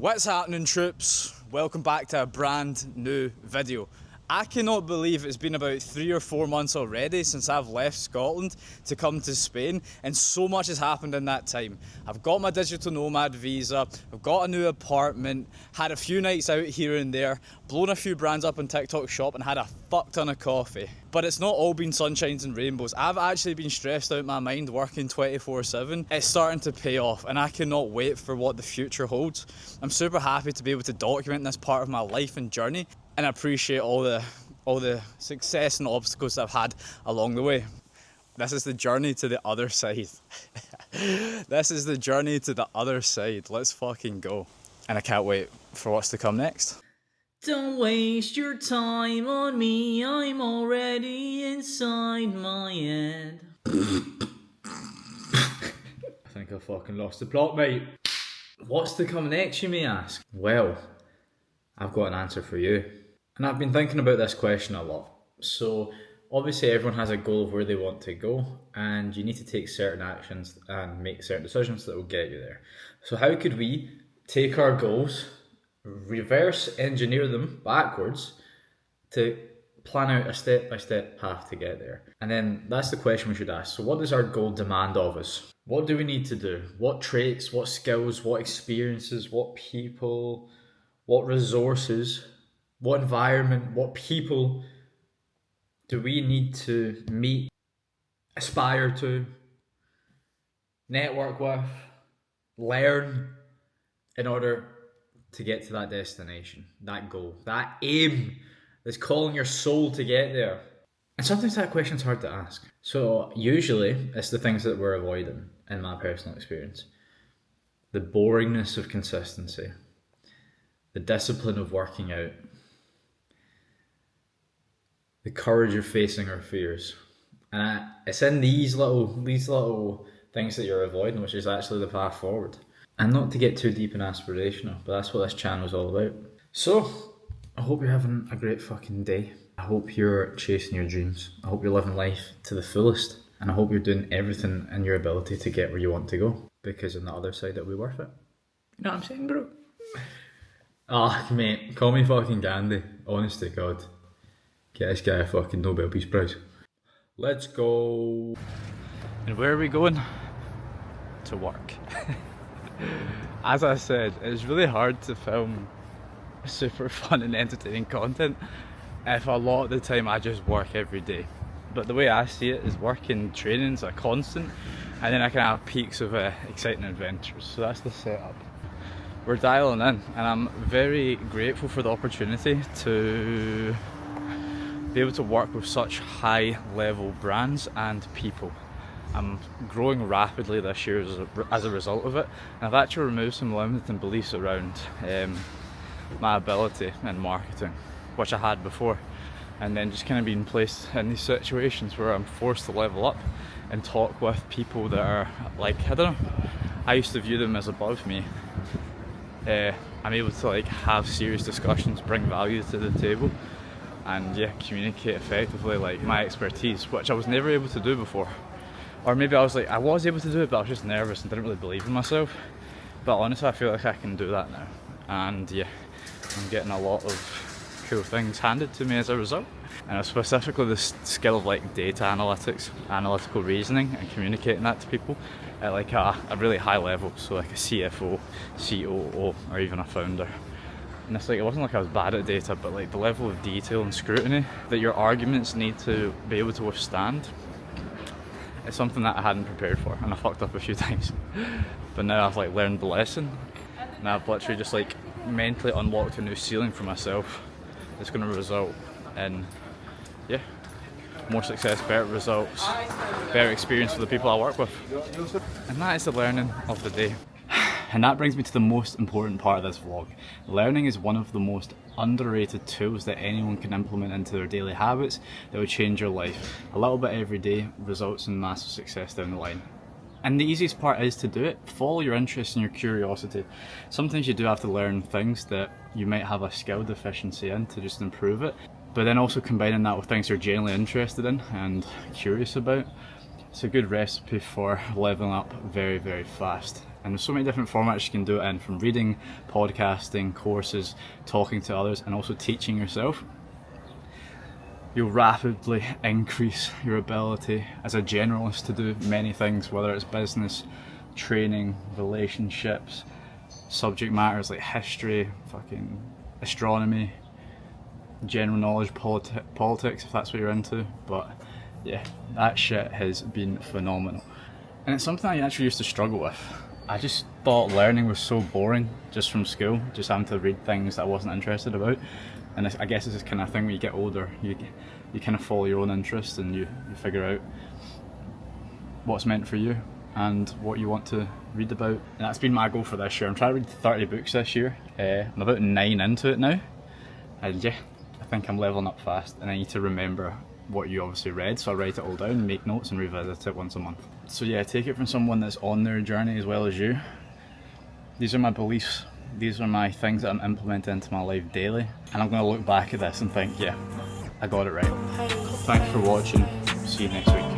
What's happening, troops? Welcome back to a brand new video. I cannot believe it's been about 3 or 4 months already since I've left Scotland to come to Spain, and so much has happened in that time. I've got my digital nomad visa, I've got a new apartment, had a few nights out here and there, blown a few brands up on TikTok Shop and had a fuck ton of coffee. But it's not all been sunshines and rainbows. I've actually been stressed out my mind working 24/7. It's starting to pay off and I cannot wait for what the future holds. I'm super happy to be able to document this part of my life and journey, and I appreciate all the success and obstacles I've had along the way. This is the journey to the other side. This is the journey to the other side. Let's fucking go. And I can't wait for what's to come next. Don't waste your time on me, I'm already inside my head. I think I fucking lost the plot, mate. What's to come next, you may ask? Well, I've got an answer for you. And I've been thinking about this question a lot. So, obviously everyone has a goal of where they want to go, and you need to take certain actions and make certain decisions that will get you there. So how could we take our goals, reverse engineer them backwards to plan out a step-by-step path to get there? And then that's the question we should ask. So what does our goal demand of us? What do we need to do? What traits, what skills, what experiences, what people, what resources, what environment, what people do we need to meet, aspire to, network with, learn in order to get to that destination, that goal, that aim that's calling your soul to get there? And sometimes that question's hard to ask. So usually it's the things that we're avoiding in my personal experience. The boringness of consistency, the discipline of working out, the courage of facing our fears. And it's in these little things that you're avoiding, which is actually the path forward. And not to get too deep and aspirational, but that's what this channel is all about. So, I hope you're having a great fucking day. I hope you're chasing your dreams. I hope you're living life to the fullest. And I hope you're doing everything in your ability to get where you want to go. Because on the other side, it'll be worth it. You know what I'm saying, bro? Ah, mate, call me fucking Gandhi. Honest to God. Get this guy a fucking Nobel Peace Prize. Let's go. And where are we going? To work. As I said, it's really hard to film super fun and entertaining content if a lot of the time I just work every day. But the way I see it is work and training's a constant, and then I can have peaks of exciting adventures. So that's the setup. We're dialing in, and I'm very grateful for the opportunity to be able to work with such high level brands and people. I'm growing rapidly this year as a result of it, and I've actually removed some limiting beliefs around my ability in marketing, which I had before, and then just kind of being placed in these situations where I'm forced to level up and talk with people that are like, I don't know, I used to view them as above me. I'm able to like have serious discussions, bring value to the table, and yeah, communicate effectively like my expertise, which I was never able to do before. Or maybe I was able to do it, but I was just nervous and didn't really believe in myself. But honestly, I feel like I can do that now. And yeah, I'm getting a lot of cool things handed to me as a result. And specifically the skill of like data analytics, analytical reasoning, and communicating that to people at like a really high level. So like a CFO, COO, or even a founder. And it's like, it wasn't like I was bad at data, but like the level of detail and scrutiny that your arguments need to be able to withstand, it's something that I hadn't prepared for, and I fucked up a few times. But now I've like learned the lesson, and I've literally just like mentally unlocked a new ceiling for myself that's going to result in, yeah, more success, better results, better experience for the people I work with. And that is the learning of the day. And that brings me to the most important part of this vlog. Learning is one of the most underrated tools that anyone can implement into their daily habits that would change your life. A little bit every day results in massive success down the line. And the easiest part is to do it. Follow your interest and your curiosity. Sometimes you do have to learn things that you might have a skill deficiency in to just improve it. But then also combining that with things you're genuinely interested in and curious about. It's a good recipe for leveling up very, very fast. And there's so many different formats you can do it in, from reading, podcasting, courses, talking to others, and also teaching yourself. You'll rapidly increase your ability as a generalist to do many things, whether it's business, training, relationships, subject matters like history, fucking astronomy, general knowledge, politics, if that's what you're into. But yeah, that shit has been phenomenal. And it's something I actually used to struggle with. I just thought learning was so boring just from school, just having to read things that I wasn't interested about. And I guess it's this kind of thing when you get older, you kind of follow your own interests and you figure out what's meant for you and what you want to read about. And that's been my goal for this year. I'm trying to read 30 books this year. I'm about 9 into it now. And yeah, I think I'm leveling up fast, and I need to remember what you obviously read, so I write it all down, make notes and revisit it once a month. So yeah, take it from someone that's on their journey as well as you. These are my beliefs. These are my things that I'm implementing into my life daily, and I'm going to look back at this and think, yeah, I got it right. Thanks for watching. See you next week.